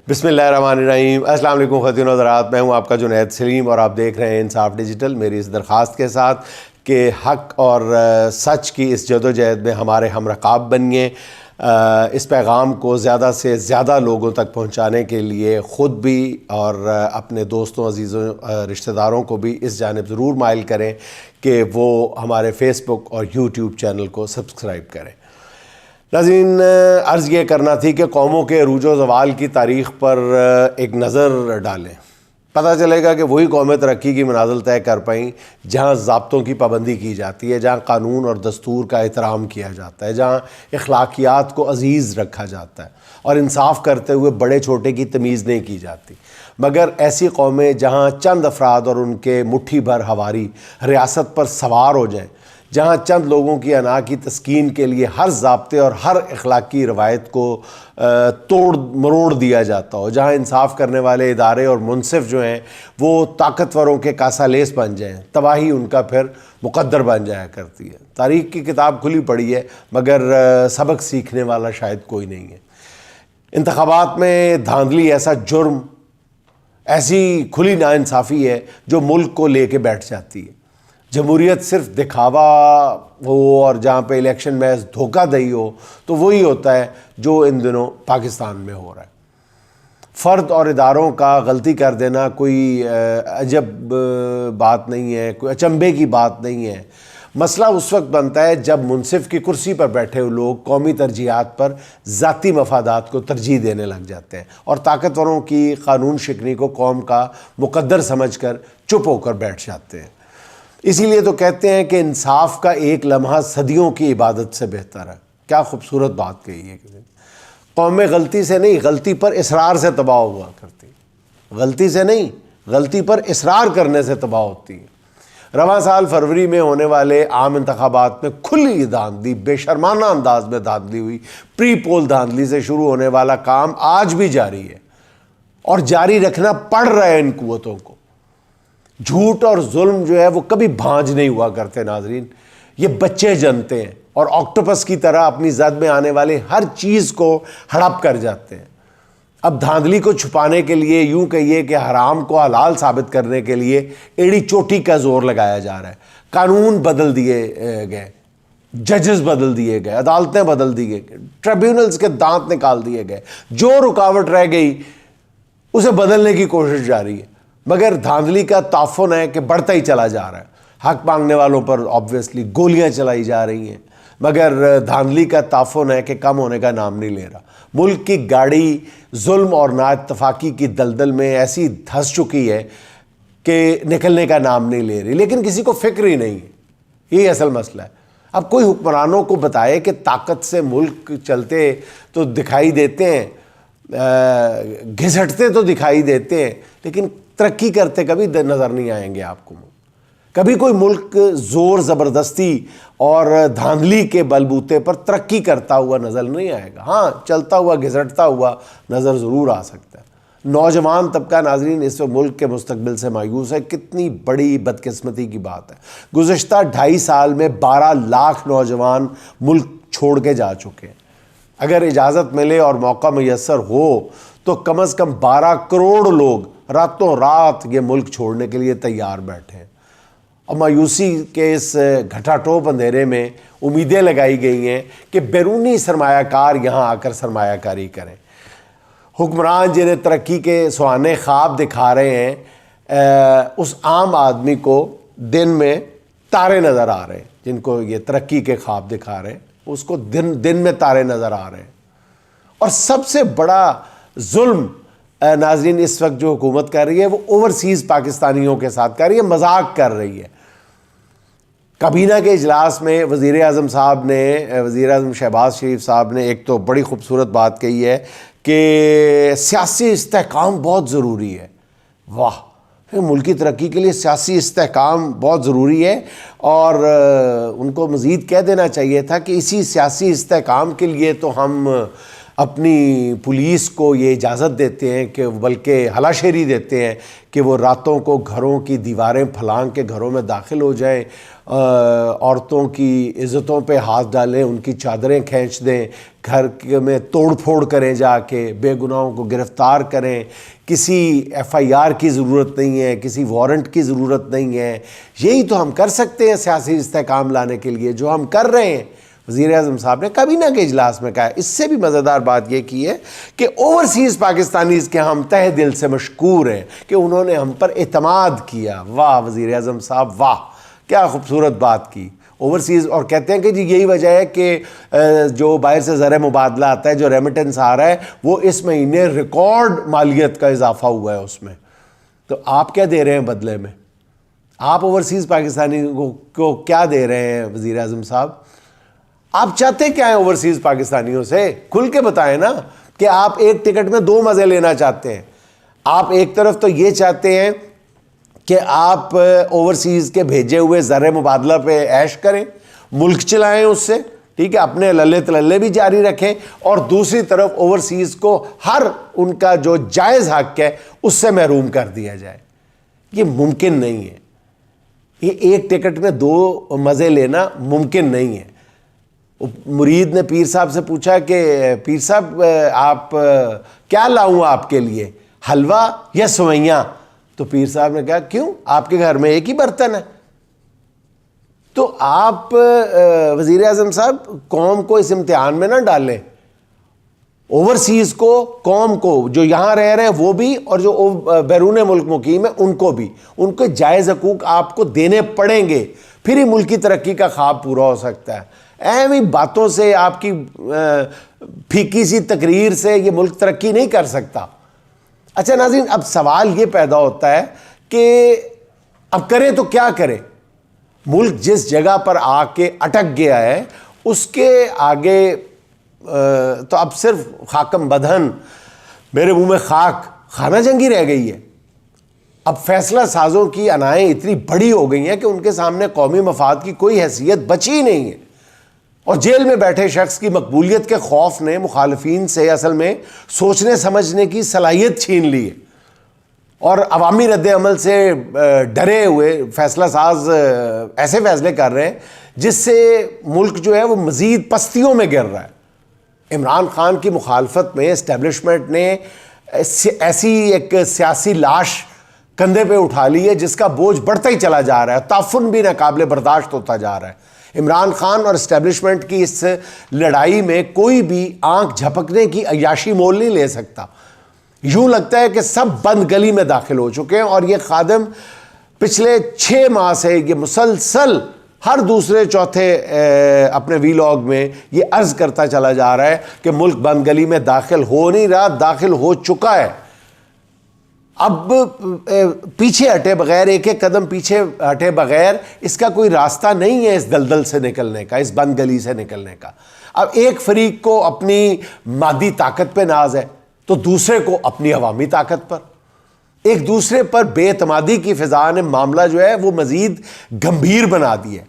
بسم اللہ الرحمن الرحیم۔ السلام علیکم خواتین و حضرات، میں ہوں آپ کا جنید سلیم اور آپ دیکھ رہے ہیں انصاف ڈیجیٹل، میری اس درخواست کے ساتھ کہ حق اور سچ کی اس جدوجہد میں ہمارے ہم رکاب بنیے۔ اس پیغام کو زیادہ سے زیادہ لوگوں تک پہنچانے کے لیے خود بھی اور اپنے دوستوں عزیزوں رشتہ داروں کو بھی اس جانب ضرور مائل کریں کہ وہ ہمارے فیس بک اور یوٹیوب چینل کو سبسکرائب کریں۔ ناظرین، عرض یہ کرنا تھی کہ قوموں کے عروج و زوال کی تاریخ پر ایک نظر ڈالیں، پتہ چلے گا کہ وہی قومیں ترقی کی منازل طے کر پائیں جہاں ضابطوں کی پابندی کی جاتی ہے، جہاں قانون اور دستور کا احترام کیا جاتا ہے، جہاں اخلاقیات کو عزیز رکھا جاتا ہے اور انصاف کرتے ہوئے بڑے چھوٹے کی تمیز نہیں کی جاتی۔ مگر ایسی قومیں جہاں چند افراد اور ان کے مٹھی بھر ہواری ریاست پر سوار ہو جائیں، جہاں چند لوگوں کی انا کی تسکین کے لیے ہر ضابطے اور ہر اخلاقی روایت کو توڑ مروڑ دیا جاتا ہو، جہاں انصاف کرنے والے ادارے اور منصف جو ہیں وہ طاقتوروں کے کاسا لیس بن جائیں، تباہی ان کا پھر مقدر بن جایا کرتی ہے۔ تاریخ کی کتاب کھلی پڑی ہے مگر سبق سیکھنے والا شاید کوئی نہیں ہے۔ انتخابات میں دھاندلی ایسا جرم، ایسی کھلی ناانصافی ہے جو ملک کو لے کے بیٹھ جاتی ہے۔ جمہوریت صرف دکھاوا ہو اور جہاں پہ الیکشن محض دھوکہ دہی ہو تو وہی ہوتا ہے جو ان دنوں پاکستان میں ہو رہا ہے۔ فرد اور اداروں کا غلطی کر دینا کوئی عجب بات نہیں ہے، کوئی اچنبے کی بات نہیں ہے۔ مسئلہ اس وقت بنتا ہے جب منصف کی کرسی پر بیٹھے ہوئے لوگ قومی ترجیحات پر ذاتی مفادات کو ترجیح دینے لگ جاتے ہیں اور طاقتوروں کی قانون شکنی کو قوم کا مقدر سمجھ کر چپ ہو کر بیٹھ جاتے ہیں۔ اسی لیے تو کہتے ہیں کہ انصاف کا ایک لمحہ صدیوں کی عبادت سے بہتر ہے۔ کیا خوبصورت بات کہی ہے۔ قومیں غلطی سے نہیں، غلطی پر اصرار سے تباہ ہوا کرتی، غلطی سے نہیں، غلطی پر اصرار کرنے سے تباہ ہوتی ہے۔ رواں سال فروری میں ہونے والے عام انتخابات میں کھلی دھاندلی، بے شرمانہ انداز میں دھاندلی ہوئی۔ پری پول دھاندلی سے شروع ہونے والا کام آج بھی جاری ہے اور جاری رکھنا پڑ رہا ہے ان قوتوں کو۔ جھوٹ اور ظلم جو ہے وہ کبھی بھانج نہیں ہوا کرتے ناظرین، یہ بچے جنتے ہیں اور آکٹوپس کی طرح اپنی زد میں آنے والے ہر چیز کو ہڑپ کر جاتے ہیں۔ اب دھاندلی کو چھپانے کے لیے، یوں کہیے کہ حرام کو حلال ثابت کرنے کے لیے ایڑی چوٹی کا زور لگایا جا رہا ہے۔ قانون بدل دیے گئے، ججز بدل دیے گئے، عدالتیں بدل دی گئی، ٹریبیونلز کے دانت نکال دیے گئے، جو رکاوٹ رہ گئی اسے بدلنے کی کوشش جاری ہے۔ مگر دھاندلی کا تعفن ہے کہ بڑھتا ہی چلا جا رہا ہے۔ حق مانگنے والوں پر آبویسلی گولیاں چلائی جا رہی ہیں، مگر دھاندلی کا تعفن ہے کہ کم ہونے کا نام نہیں لے رہا۔ ملک کی گاڑی ظلم اور نا اتفاقی کی دلدل میں ایسی دھس چکی ہے کہ نکلنے کا نام نہیں لے رہی، لیکن کسی کو فکر ہی نہیں ہے۔ یہی اصل مسئلہ ہے۔ اب کوئی حکمرانوں کو بتائے کہ طاقت سے ملک چلتے تو دکھائی دیتے ہیں، گھسٹتے تو دکھائی دیتے ہیں، لیکن ترقی کرتے کبھی نظر نہیں آئیں گے آپ کو۔ کبھی کوئی ملک زور زبردستی اور دھاندلی کے بلبوتے پر ترقی کرتا ہوا نظر نہیں آئے گا۔ ہاں، چلتا ہوا گھسٹتا ہوا نظر ضرور آ سکتا ہے۔ نوجوان طبقہ ناظرین اس وقت ملک کے مستقبل سے مایوس ہے۔ کتنی بڑی بدقسمتی کی بات ہے۔ گزشتہ 2.5 سال میں 12 لاکھ نوجوان ملک چھوڑ کے جا چکے ہیں۔ اگر اجازت ملے اور موقع میسر ہو تو کم از کم 12 کروڑ لوگ راتوں رات یہ ملک چھوڑنے کے لیے تیار بیٹھے ہیں۔ اور مایوسی کے اس گھٹا ٹوپ اندھیرے میں امیدیں لگائی گئی ہیں کہ بیرونی سرمایہ کار یہاں آ کر سرمایہ کاری کریں۔ حکمران جنہیں ترقی کے سہانے خواب دکھا رہے ہیں، اس عام آدمی کو دن میں تارے نظر آ رہے ہیں۔ جن کو یہ ترقی کے خواب دکھا رہے ہیں اس کو دن میں تارے نظر آ رہے ہیں۔ اور سب سے بڑا ظلم ناظرین اس وقت جو حکومت کر رہی ہے وہ اوورسیز پاکستانیوں کے ساتھ کر رہی ہے، مذاق کر رہی ہے۔ کابینہ کے اجلاس میں وزیر اعظم شہباز شریف صاحب نے ایک تو بڑی خوبصورت بات کہی ہے کہ سیاسی استحکام بہت ضروری ہے۔ واہ، ملکی ترقی کے لیے سیاسی استحکام بہت ضروری ہے، اور ان کو مزید کہہ دینا چاہیے تھا کہ اسی سیاسی استحکام کے لیے تو ہم اپنی پولیس کو یہ اجازت دیتے ہیں کہ بلکہ ہلاشیری دیتے ہیں کہ وہ راتوں کو گھروں کی دیواریں پھلانگ کے گھروں میں داخل ہو جائیں عورتوں کی عزتوں پہ ہاتھ ڈالیں، ان کی چادریں کھینچ دیں، گھر میں توڑ پھوڑ کریں، جا کے بے گناہوں کو گرفتار کریں. کسی ایف آئی آر کی ضرورت نہیں ہے، کسی وارنٹ کی ضرورت نہیں ہے. یہی تو ہم کر سکتے ہیں سیاسی استحکام لانے کے لیے، جو ہم کر رہے ہیں. وزیر اعظم صاحب نے کابینہ کے اجلاس میں کہا. اس سے بھی مزیدار بات یہ کی ہے کہ اوورسیز پاکستانیز کے ہم تہ دل سے مشکور ہیں کہ انہوں نے ہم پر اعتماد کیا. واہ وزیر اعظم صاحب، واہ کیا خوبصورت بات کی. اوورسیز، اور کہتے ہیں کہ جی یہی وجہ ہے کہ جو باہر سے زر مبادلہ آتا ہے، جو ریمیٹنس آ رہا ہے، وہ اس مہینے ریکارڈ مالیت کا اضافہ ہوا ہے اس میں. تو آپ کیا دے رہے ہیں بدلے میں؟ آپ اوورسیز پاکستانی کو کیا دے رہے ہیں وزیر اعظم صاحب؟ آپ چاہتے کیا ہیں اوورسیز پاکستانیوں سے؟ کھل کے بتائیں نا کہ آپ ایک ٹکٹ میں دو مزے لینا چاہتے ہیں. آپ ایک طرف تو یہ چاہتے ہیں کہ آپ اوورسیز کے بھیجے ہوئے زر مبادلہ پہ عیش کریں، ملک چلائیں اس سے، ٹھیک ہے، اپنے للے تللے بھی جاری رکھیں، اور دوسری طرف اوورسیز کو ہر ان کا جو جائز حق ہے اس سے محروم کر دیا جائے. یہ ممکن نہیں ہے. یہ ایک ٹکٹ میں دو مزے لینا ممکن نہیں ہے. مرید نے پیر صاحب سے پوچھا کہ پیر صاحب آپ کیا لاؤں آپ کے لیے، حلوہ یا سوئیاں؟ تو پیر صاحب نے کہا کیوں، آپ کے گھر میں ایک ہی برتن ہے. تو آپ وزیر اعظم صاحب قوم کو اس امتحان میں نہ ڈالیں. اوورسیز کو، قوم کو، جو یہاں رہ رہے ہیں وہ بھی، اور جو بیرون ملک مقیم ہے ان کو بھی، ان کے جائز حقوق آپ کو دینے پڑیں گے. پھر ہی ملکی ترقی کا خواب پورا ہو سکتا ہے. ایویں باتوں سے، آپ کی پھیکی سی تقریر سے یہ ملک ترقی نہیں کر سکتا. اچھا ناظرین، اب سوال یہ پیدا ہوتا ہے کہ اب کریں تو کیا کریں؟ ملک جس جگہ پر آ کے اٹک گیا ہے اس کے آگے تو اب صرف خاکم بدہن، میرے منہ میں خاک، خانہ جنگی رہ گئی ہے. اب فیصلہ سازوں کی انائیں اتنی بڑی ہو گئی ہیں کہ ان کے سامنے قومی مفاد کی کوئی حیثیت بچی نہیں ہے. اور جیل میں بیٹھے شخص کی مقبولیت کے خوف نے مخالفین سے اصل میں سوچنے سمجھنے کی صلاحیت چھین لی ہے، اور عوامی رد عمل سے ڈرے ہوئے فیصلہ ساز ایسے فیصلے کر رہے ہیں جس سے ملک جو ہے وہ مزید پستیوں میں گر رہا ہے. عمران خان کی مخالفت میں اسٹیبلشمنٹ نے ایسی ایک سیاسی لاش کندھے پہ اٹھا لی ہے جس کا بوجھ بڑھتا ہی چلا جا رہا ہے، تعفن بھی ناقابل برداشت ہوتا جا رہا ہے. عمران خان اور اسٹیبلشمنٹ کی اس لڑائی میں کوئی بھی آنکھ جھپکنے کی عیاشی مول نہیں لے سکتا. یوں لگتا ہے کہ سب بند گلی میں داخل ہو چکے ہیں، اور یہ خادم پچھلے 6 ماہ سے یہ مسلسل ہر دوسرے چوتھے اپنے ویلاگ میں یہ عرض کرتا چلا جا رہا ہے کہ ملک بند گلی میں داخل ہو نہیں رہا، داخل ہو چکا ہے. اب پیچھے ہٹے بغیر، ایک ایک قدم پیچھے ہٹے بغیر اس کا کوئی راستہ نہیں ہے اس دلدل سے نکلنے کا، اس بند گلی سے نکلنے کا. اب ایک فریق کو اپنی مادی طاقت پہ ناز ہے تو دوسرے کو اپنی عوامی طاقت پر. ایک دوسرے پر بے اعتمادی کی فضا نے معاملہ جو ہے وہ مزید گمبھیر بنا دیا.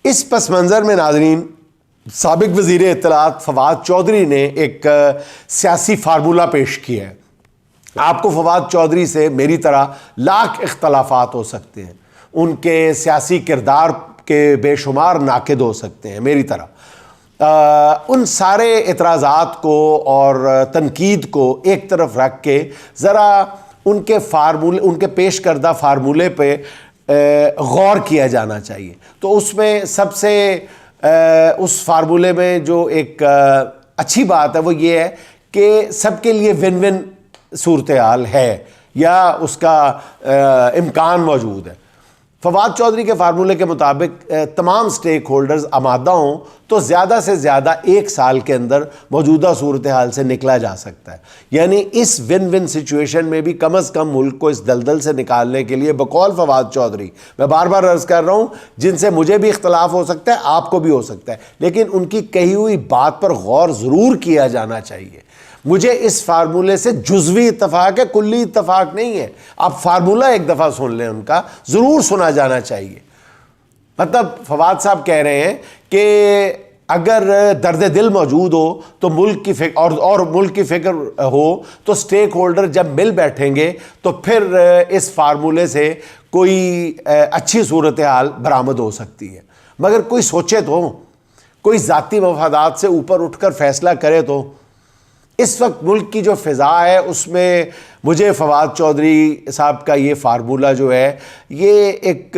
اس پس منظر میں ناظرین، سابق وزیر اطلاعات فواد چودھری نے ایک سیاسی فارمولہ پیش کیا ہے. آپ کو فواد چودھری سے میری طرح لاکھ اختلافات ہو سکتے ہیں، ان کے سیاسی کردار کے بے شمار ناقد ہو سکتے ہیں میری طرح. ان سارے اعتراضات کو اور تنقید کو ایک طرف رکھ کے ذرا ان کے پیش کردہ فارمولے پہ غور کیا جانا چاہیے. تو اس میں سب سے اس فارمولے میں جو ایک اچھی بات ہے وہ یہ ہے کہ سب کے لیے ون ون صورتحال ہے یا اس کا امکان موجود ہے. فواد چودھری کے فارمولے کے مطابق تمام سٹیک ہولڈرز آمادہ ہوں تو زیادہ سے زیادہ 1 سال کے اندر موجودہ صورتحال سے نکلا جا سکتا ہے. یعنی اس ون ون سچویشن میں بھی کم از کم ملک کو اس دلدل سے نکالنے کے لیے بقول فواد چودھری، میں بار بار عرض کر رہا ہوں، جن سے مجھے بھی اختلاف ہو سکتا ہے، آپ کو بھی ہو سکتا ہے، لیکن ان کی کہی ہوئی بات پر غور ضرور کیا جانا چاہیے. مجھے اس فارمولے سے جزوی اتفاق ہے، کلی اتفاق نہیں ہے. آپ فارمولہ ایک دفعہ سن لیں، ان کا ضرور سنا جانا چاہیے. مطلب فواد صاحب کہہ رہے ہیں کہ اگر درد دل موجود ہو تو ملک کی فکر اور ملک کی فکر ہو تو سٹیک ہولڈر جب مل بیٹھیں گے تو پھر اس فارمولے سے کوئی اچھی صورتحال برآمد ہو سکتی ہے. مگر کوئی سوچے تو، کوئی ذاتی مفادات سے اوپر اٹھ کر فیصلہ کرے تو. اس وقت ملک کی جو فضا ہے اس میں مجھے فواد چودھری صاحب کا یہ فارمولہ جو ہے یہ ایک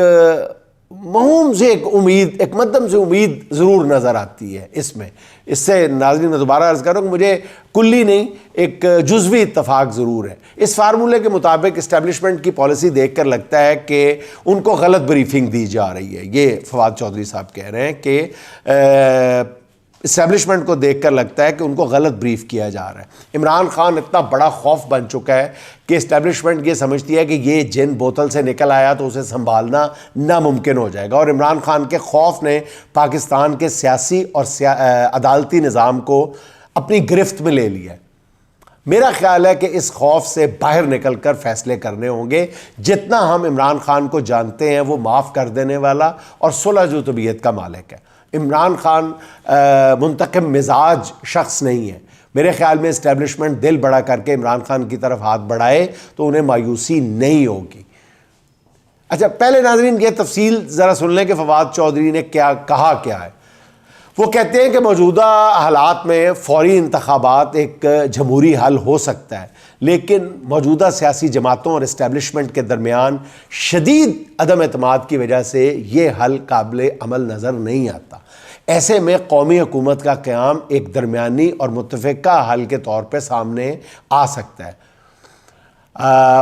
مہم سے ایک مدھم سے امید ضرور نظر آتی ہے اس میں. اس سے ناظرین میں دوبارہ عرض کروں کہ مجھے کلی نہیں ایک جزوی اتفاق ضرور ہے. اس فارمولے کے مطابق اسٹیبلشمنٹ کی پالیسی دیکھ کر لگتا ہے کہ ان کو غلط بریفنگ دی جا رہی ہے. یہ فواد چودھری صاحب کہہ رہے ہیں کہ اسٹیبلشمنٹ کو دیکھ کر لگتا ہے کہ ان کو غلط بریف کیا جا رہا ہے. عمران خان اتنا بڑا خوف بن چکا ہے کہ اسٹیبلشمنٹ یہ سمجھتی ہے کہ یہ جن بوتل سے نکل آیا تو اسے سنبھالنا ناممکن ہو جائے گا. اور عمران خان کے خوف نے پاکستان کے سیاسی اور عدالتی نظام کو اپنی گرفت میں لے لیا ہے. میرا خیال ہے کہ اس خوف سے باہر نکل کر فیصلے کرنے ہوں گے. جتنا ہم عمران خان کو جانتے ہیں وہ معاف کر دینے والا اور صلح جو طبیعت کا مالک ہے. عمران خان منتقم مزاج شخص نہیں ہے. میرے خیال میں اسٹیبلشمنٹ دل بڑا کر کے عمران خان کی طرف ہاتھ بڑھائے تو انہیں مایوسی نہیں ہوگی. اچھا پہلے ناظرین یہ تفصیل ذرا سن لیں کہ فواد چودھری نے کیا کہا کیا ہے. وہ کہتے ہیں کہ موجودہ حالات میں فوری انتخابات ایک جمہوری حل ہو سکتا ہے، لیکن موجودہ سیاسی جماعتوں اور اسٹیبلشمنٹ کے درمیان شدید عدم اعتماد کی وجہ سے یہ حل قابل عمل نظر نہیں آتا. ایسے میں قومی حکومت کا قیام ایک درمیانی اور متفقہ حل کے طور پہ سامنے آ سکتا ہے.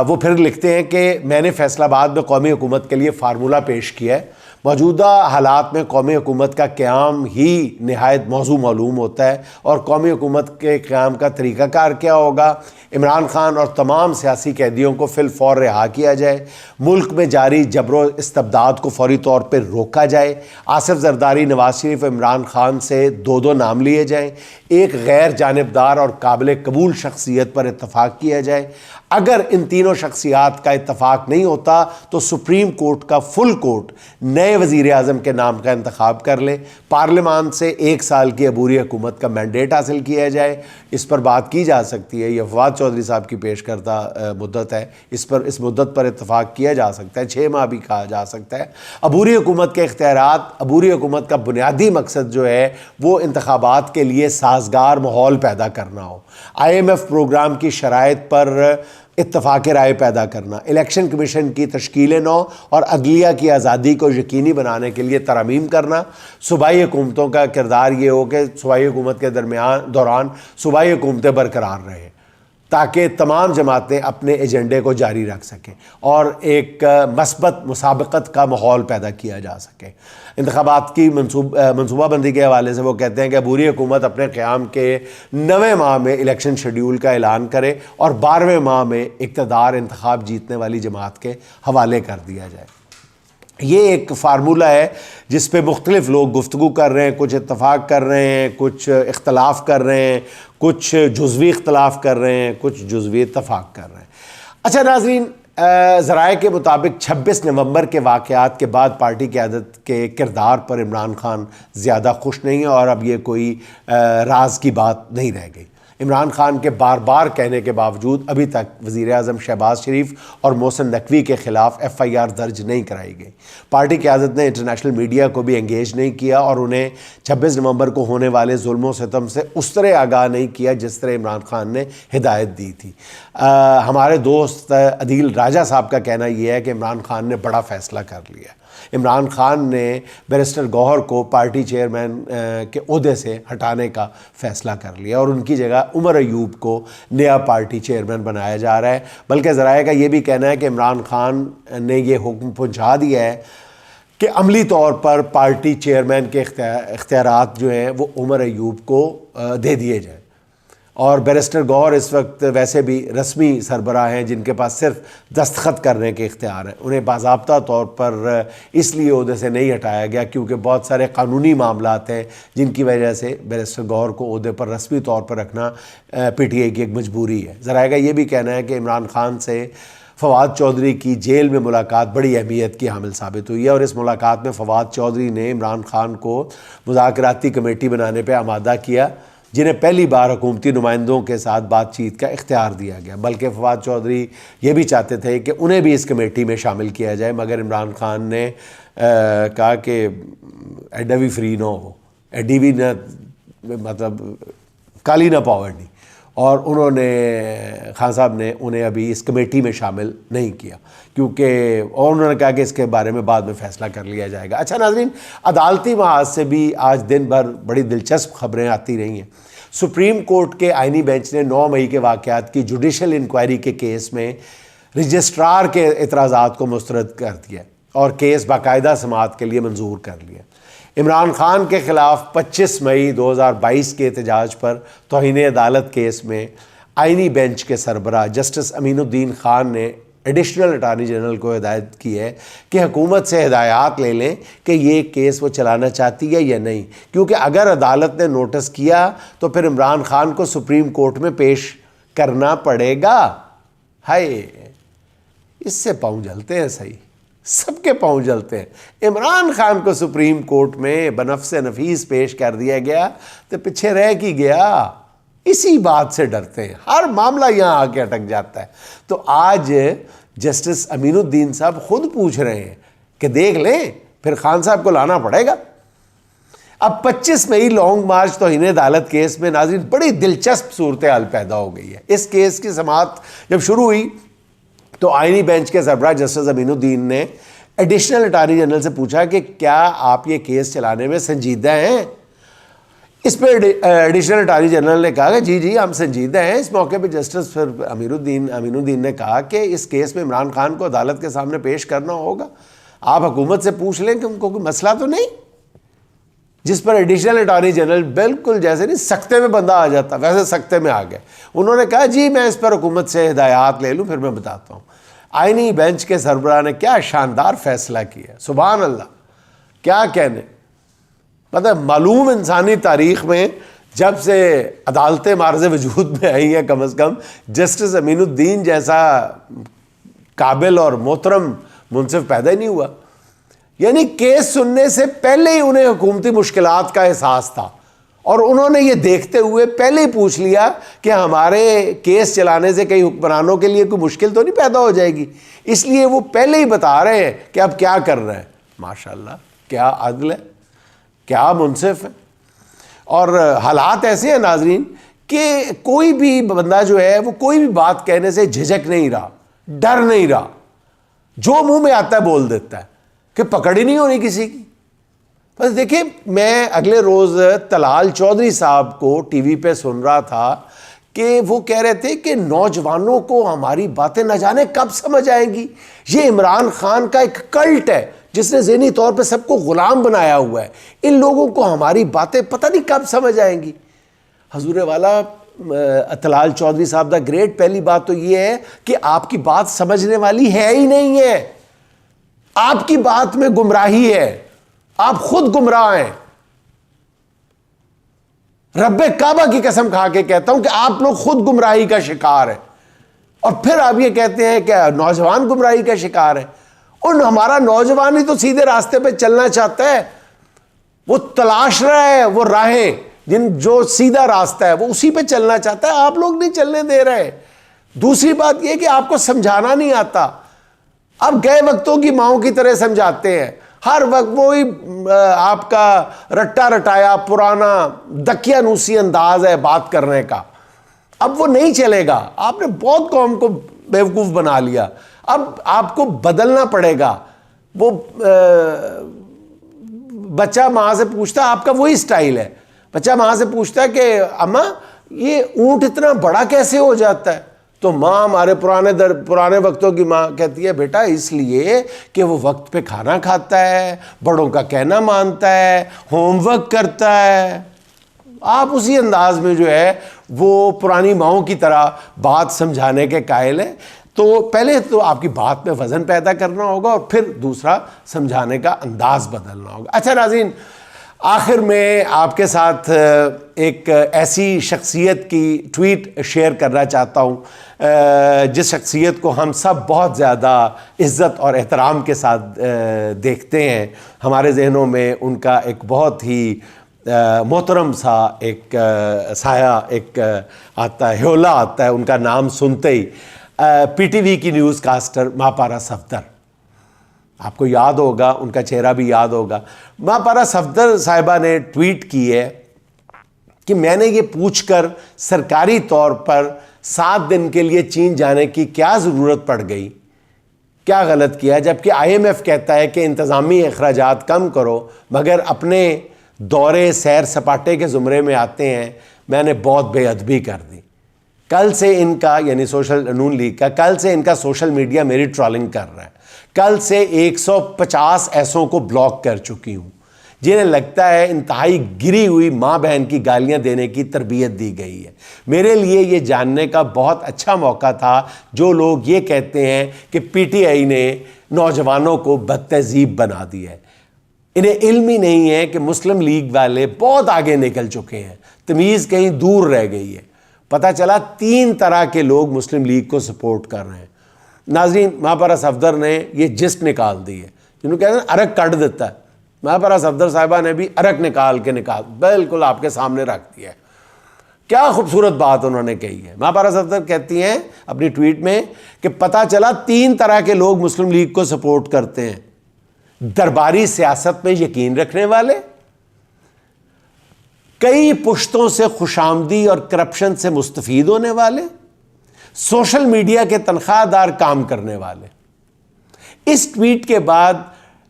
وہ پھر لکھتے ہیں کہ میں نے فیصل آباد میں قومی حکومت کے لیے فارمولہ پیش کیا ہے. موجودہ حالات میں قومی حکومت کا قیام ہی نہایت موضوع معلوم ہوتا ہے، اور قومی حکومت کے قیام کا طریقہ کار کیا ہوگا. عمران خان اور تمام سیاسی قیدیوں کو فی الفور رہا کیا جائے، ملک میں جاری جبر و استبداد کو فوری طور پر روکا جائے، آصف زرداری، نواز شریف، عمران خان سے دو نام لیے جائیں، ایک غیر جانبدار اور قابل قبول شخصیت پر اتفاق کیا جائے. اگر ان تینوں شخصیات کا اتفاق نہیں ہوتا تو سپریم کورٹ کا فل کورٹ نئے وزیر اعظم کے نام کا انتخاب کر لے، پارلیمان سے 1 سال کی عبوری حکومت کا مینڈیٹ حاصل کیا جائے. اس پر بات کی جا سکتی ہے، یہ فواد چودھری صاحب کی پیش کردہ مدت ہے، اس مدت پر اتفاق کیا جا سکتا ہے، 6 ماہ بھی کہا جا سکتا ہے. عبوری حکومت کے اختیارات، عبوری حکومت کا بنیادی مقصد جو ہے وہ انتخابات کے لیے سازگار ماحول پیدا کرنا ہو، IMF پروگرام کی شرائط پر اتفاق رائے پیدا کرنا، الیکشن کمیشن کی تشکیل نو اور عدلیہ کی آزادی کو یقینی بنانے کے لیے ترامیم کرنا. صوبائی حکومتوں کا کردار یہ ہو کہ صوبائی حکومت کے دوران صوبائی حکومتیں برقرار رہیں تاکہ تمام جماعتیں اپنے ایجنڈے کو جاری رکھ سکیں اور ایک مثبت مسابقت کا ماحول پیدا کیا جا سکے. انتخابات کی منصوبہ بندی کے حوالے سے وہ کہتے ہیں کہ عبوری حکومت اپنے قیام کے 9ویں ماہ میں الیکشن شیڈیول کا اعلان کرے اور 12ویں ماہ میں اقتدار انتخاب جیتنے والی جماعت کے حوالے کر دیا جائے. یہ ایک فارمولہ ہے جس پہ مختلف لوگ گفتگو کر رہے ہیں، کچھ اتفاق کر رہے ہیں، کچھ اختلاف کر رہے ہیں، کچھ جزوی اختلاف کر رہے ہیں، کچھ جزوی اتفاق کر رہے ہیں. اچھا ناظرین، ذرائع کے مطابق 26 نومبر کے واقعات کے بعد پارٹی قیادت کے کردار پر عمران خان زیادہ خوش نہیں ہے، اور اب یہ کوئی راز کی بات نہیں رہ گئی. عمران خان کے بار بار کہنے کے باوجود ابھی تک وزیر اعظم شہباز شریف اور محسن نقوی کے خلاف FIR درج نہیں کرائی گئی. پارٹی قیادت نے انٹرنیشنل میڈیا کو بھی انگیج نہیں کیا اور انہیں 26 نومبر کو ہونے والے ظلم و ستم سے اس طرح آگاہ نہیں کیا جس طرح عمران خان نے ہدایت دی تھی. ہمارے دوست عدیل راجہ صاحب کا کہنا یہ ہے کہ عمران خان نے بڑا فیصلہ کر لیا. عمران خان نے بیرسٹر گوہر کو پارٹی چیئرمین کے عہدے سے ہٹانے کا فیصلہ کر لیا اور ان کی جگہ عمر ایوب کو نیا پارٹی چیئرمین بنایا جا رہا ہے. بلکہ ذرائع کا یہ بھی کہنا ہے کہ عمران خان نے یہ حکم پہنچا دیا ہے کہ عملی طور پر پارٹی چیئرمین کے اختیارات جو ہیں وہ عمر ایوب کو دے دیے جائیں. اور بیرسٹر گوہر اس وقت ویسے بھی رسمی سربراہ ہیں جن کے پاس صرف دستخط کرنے کے اختیار ہیں. انہیں باضابطہ طور پر اس لیے عہدے سے نہیں ہٹایا گیا کیونکہ بہت سارے قانونی معاملات ہیں جن کی وجہ سے بیرسٹر گوہر کو عہدے پر رسمی طور پر رکھنا PTI کی ایک مجبوری ہے. ذرائع کا یہ بھی کہنا ہے کہ عمران خان سے فواد چودھری کی جیل میں ملاقات بڑی اہمیت کی حامل ثابت ہوئی ہے، اور اس ملاقات میں فواد چودھری نے عمران خان کو مذاکراتی کمیٹی بنانے پہ آمادہ کیا، جنہیں پہلی بار حکومتی نمائندوں کے ساتھ بات چیت کا اختیار دیا گیا، بلکہ فواد چودھری یہ بھی چاہتے تھے کہ انہیں بھی اس کمیٹی میں شامل کیا جائے، مگر عمران خان نے کہا کہ ایڈا بھی فری نہ ہو، ایڈی بھی نہ مطلب کالی نہ پاؤ، اور انہوں نے خان صاحب نے انہیں ابھی اس کمیٹی میں شامل نہیں کیا، کیونکہ اور انہوں نے کہا کہ اس کے بارے میں بعد میں فیصلہ کر لیا جائے گا۔ اچھا ناظرین، عدالتی محاذ سے بھی آج دن بھر بڑی دلچسپ خبریں آتی رہی ہیں۔ سپریم کورٹ کے آئینی بینچ نے 9 مئی کے واقعات کی جوڈیشل انکوائری کے کیس میں رجسٹرار کے اعتراضات کو مسترد کر دیا اور کیس باقاعدہ سماعت کے لیے منظور کر لیا۔ عمران خان کے خلاف 25 مئی 2022 کے احتجاج پر توہین عدالت کیس میں آئینی بینچ کے سربراہ جسٹس امین الدین خان نے ایڈیشنل اٹارنی جنرل کو ہدایت کی ہے کہ حکومت سے ہدایات لے لیں کہ یہ کیس وہ چلانا چاہتی ہے یا نہیں، کیونکہ اگر عدالت نے نوٹس کیا تو پھر عمران خان کو سپریم کورٹ میں پیش کرنا پڑے گا۔ ہائے، اس سے پاؤں جلتے ہیں، صحیح سب کے پاؤں جلتے ہیں۔ عمران خان کو سپریم کورٹ میں بنفس نفیس پیش کر دیا گیا تو پیچھے رہ کی گیا، اسی بات سے ڈرتے ہیں، ہر معاملہ یہاں آ کے اٹک جاتا ہے۔ تو آج جسٹس امین الدین صاحب خود پوچھ رہے ہیں کہ دیکھ لیں پھر خان صاحب کو لانا پڑے گا۔ اب 25 مئی لانگ مارچ توہین عدالت کیس میں ناظرین بڑی دلچسپ صورتحال پیدا ہو گئی ہے۔ اس کیس کی سماعت جب شروع ہوئی تو آئینی بینچ کے سربراہ جسٹس امین الدین نے ایڈیشنل اٹارنی جنرل سے پوچھا کہ کیا آپ یہ کیس چلانے میں سنجیدہ ہیں؟ اس پہ ایڈیشنل اٹارنی جنرل نے کہا کہ جی ہم سنجیدہ ہیں۔ اس موقع پہ جسٹس امین الدین نے کہا کہ اس کیس میں عمران خان کو عدالت کے سامنے پیش کرنا ہوگا، آپ حکومت سے پوچھ لیں کہ ان کو کوئی مسئلہ تو نہیں۔ جس پر ایڈیشنل اٹارنی جنرل بالکل جیسے نہیں سکتے میں بندہ آ جاتا ویسے سکتے میں آ گئے، انہوں نے کہا جی میں اس پر حکومت سے ہدایات لے لوں پھر میں بتاتا ہوں۔ آئینی بینچ کے سربراہ نے کیا شاندار فیصلہ کیا، سبحان اللہ، کیا کہنے۔ مطلب معلوم انسانی تاریخ میں جب سے عدالتیں معرض وجود میں آئی ہیں کم از کم جسٹس امین الدین جیسا قابل اور محترم منصف پیدا ہی نہیں ہوا۔ یعنی کیس سننے سے پہلے ہی انہیں حکومتی مشکلات کا احساس تھا، اور انہوں نے یہ دیکھتے ہوئے پہلے ہی پوچھ لیا کہ ہمارے کیس چلانے سے کئی حکمرانوں کے لیے کوئی مشکل تو نہیں پیدا ہو جائے گی، اس لیے وہ پہلے ہی بتا رہے ہیں کہ اب کیا کر رہے ہیں۔ ماشاءاللہ، کیا عدل ہے، کیا منصف ہے۔ اور حالات ایسے ہیں ناظرین کہ کوئی بھی بندہ جو ہے وہ کوئی بھی بات کہنے سے جھجک نہیں رہا، ڈر نہیں رہا، جو منہ میں آتا ہے بول دیتا ہے، کہ پکڑ ہی نہیں ہونی کسی کی۔ بس دیکھیں، میں اگلے روز طلال چودھری صاحب کو ٹی وی پہ سن رہا تھا کہ وہ کہہ رہے تھے کہ نوجوانوں کو ہماری باتیں نہ جانے کب سمجھ آئیں گی، یہ عمران خان کا ایک کلٹ ہے جس نے ذہنی طور پہ سب کو غلام بنایا ہوا ہے، ان لوگوں کو ہماری باتیں پتہ نہیں کب سمجھ آئیں گی۔ حضور والا طلال چودھری صاحب دا گریٹ، پہلی بات تو یہ ہے کہ آپ کی بات سمجھنے والی ہے ہی نہیں ہے، آپ کی بات میں گمراہی ہے، آپ خود گمراہ ہیں۔ رب کعبہ کی قسم کھا کے کہتا ہوں کہ آپ لوگ خود گمراہی کا شکار ہیں، اور پھر آپ یہ کہتے ہیں کہ نوجوان گمراہی کا شکار ہے۔ اور ہمارا نوجوان ہی تو سیدھے راستے پہ چلنا چاہتا ہے، وہ تلاش رہا ہے وہ راہیں جو سیدھا راستہ ہے وہ اسی پہ چلنا چاہتا ہے، آپ لوگ نہیں چلنے دے رہے۔ دوسری بات یہ کہ آپ کو سمجھانا نہیں آتا، اب گئے وقتوں کی ماؤں کی طرح سمجھاتے ہیں، ہر وقت وہی آپ کا رٹا رٹایا پرانا دقیانوسی انداز ہے بات کرنے کا، اب وہ نہیں چلے گا۔ آپ نے بہت قوم کو بیوقوف بنا لیا، اب آپ کو بدلنا پڑے گا۔ وہ بچہ ماں سے پوچھتا، آپ کا وہی سٹائل ہے، بچہ ماں سے پوچھتا ہے کہ اماں یہ اونٹ اتنا بڑا کیسے ہو جاتا ہے؟ تو ماں ہمارے پرانے وقتوں کی ماں کہتی ہے بیٹا اس لیے کہ وہ وقت پہ کھانا کھاتا ہے، بڑوں کا کہنا مانتا ہے، ہوم ورک کرتا ہے۔ آپ اسی انداز میں جو ہے وہ پرانی ماؤں کی طرح بات سمجھانے کے قائل ہیں۔ تو پہلے تو آپ کی بات میں وزن پیدا کرنا ہوگا، اور پھر دوسرا سمجھانے کا انداز بدلنا ہوگا۔ اچھا ناظرین، آخر میں آپ کے ساتھ ایک ایسی شخصیت کی ٹویٹ شیئر کرنا چاہتا ہوں جس شخصیت کو ہم سب بہت زیادہ عزت اور احترام کے ساتھ دیکھتے ہیں. ہمارے ذہنوں میں ان کا ایک بہت ہی محترم سا ایک سایہ ایک آتا ہے، ہیولا آتا ہے ان کا نام سنتے ہی. پی ٹی وی کی نیوز کاسٹر ماپارہ صفدر، آپ کو یاد ہوگا، ان کا چہرہ بھی یاد ہوگا. ماپارہ صفدر صاحبہ نے ٹویٹ کی ہے کہ میں نے یہ پوچھ کر سرکاری طور پر 7 دن کے لیے چین جانے کی کیا ضرورت پڑ گئی، کیا غلط کیا، جبکہ آئی ایم ایف کہتا ہے کہ انتظامی اخراجات کم کرو، مگر اپنے دورے سیر سپاٹے کے زمرے میں آتے ہیں. میں نے بہت بے ادبی کر دی. کل سے ان کا یعنی سوشل نون لیگ کا کل سے ان کا سوشل میڈیا میری ٹرولنگ کر رہا ہے. کل سے 150 ایسوں کو بلاک کر چکی ہوں جنہیں لگتا ہے انتہائی گری ہوئی ماں بہن کی گالیاں دینے کی تربیت دی گئی ہے. میرے لیے یہ جاننے کا بہت اچھا موقع تھا جو لوگ یہ کہتے ہیں کہ پی ٹی آئی نے نوجوانوں کو بد تہذیب بنا دیا ہے. انہیں علم ہی نہیں ہے کہ مسلم لیگ والے بہت آگے نکل چکے ہیں، تمیز کہیں دور رہ گئی ہے. پتہ چلا 3 طرح کے لوگ مسلم لیگ کو سپورٹ کر رہے ہیں. ناظرین، ماپارہ صفدر نے یہ جسٹ نکال دی ہے، جنہوں کہتے ہیں ارک کٹ دیتا ہے. ماپارہ صفدر صاحبہ نے بھی ارک نکال بالکل آپ کے سامنے رکھ دیا ہے. کیا خوبصورت بات انہوں نے کہی ہے. ماپارہ صفدر کہتی ہیں اپنی ٹویٹ میں کہ پتہ چلا 3 طرح کے لوگ مسلم لیگ کو سپورٹ کرتے ہیں: درباری سیاست میں یقین رکھنے والے، کئی پشتوں سے خوش آمدی اور کرپشن سے مستفید ہونے والے، سوشل میڈیا کے تنخواہ دار کام کرنے والے. اس ٹویٹ کے بعد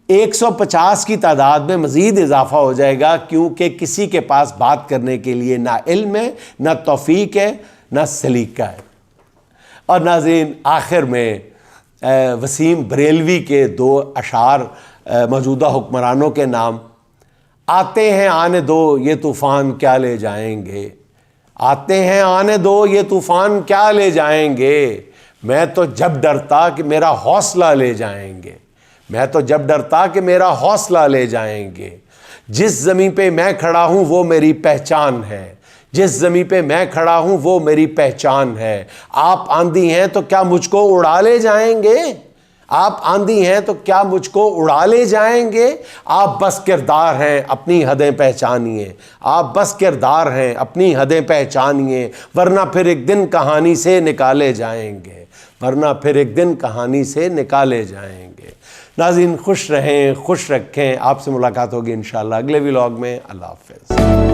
150 کی تعداد میں مزید اضافہ ہو جائے گا، کیونکہ کسی کے پاس بات کرنے کے لیے نہ علم ہے، نہ توفیق ہے، نہ سلیقہ ہے. اور ناظرین، آخر میں وسیم بریلوی کے 2 اشعار موجودہ حکمرانوں کے نام: آتے ہیں آنے دو یہ طوفان کیا لے جائیں گے، آتے ہیں آنے دو یہ طوفان کیا لے جائیں گے، میں تو جب ڈرتا کہ میرا حوصلہ لے جائیں گے، میں تو جب ڈرتا کہ میرا حوصلہ لے جائیں گے. جس زمین پہ میں کھڑا ہوں وہ میری پہچان ہے، جس زمین پہ میں کھڑا ہوں وہ میری پہچان ہے. آپ آندھی ہیں تو کیا مجھ کو اڑا لے جائیں گے، آپ آندھی ہیں تو کیا مجھ کو اڑا لے جائیں گے. آپ بس کردار ہیں اپنی حدیں پہچانیے، آپ بس کردار ہیں اپنی حدیں پہچانیے، ورنہ پھر ایک دن کہانی سے نکالے جائیں گے، ورنہ پھر ایک دن کہانی سے نکالے جائیں گے. ناظرین، خوش رہیں، خوش رکھیں. آپ سے ملاقات ہوگی انشاءاللہ اگلے ولاگ میں. اللہ حافظ.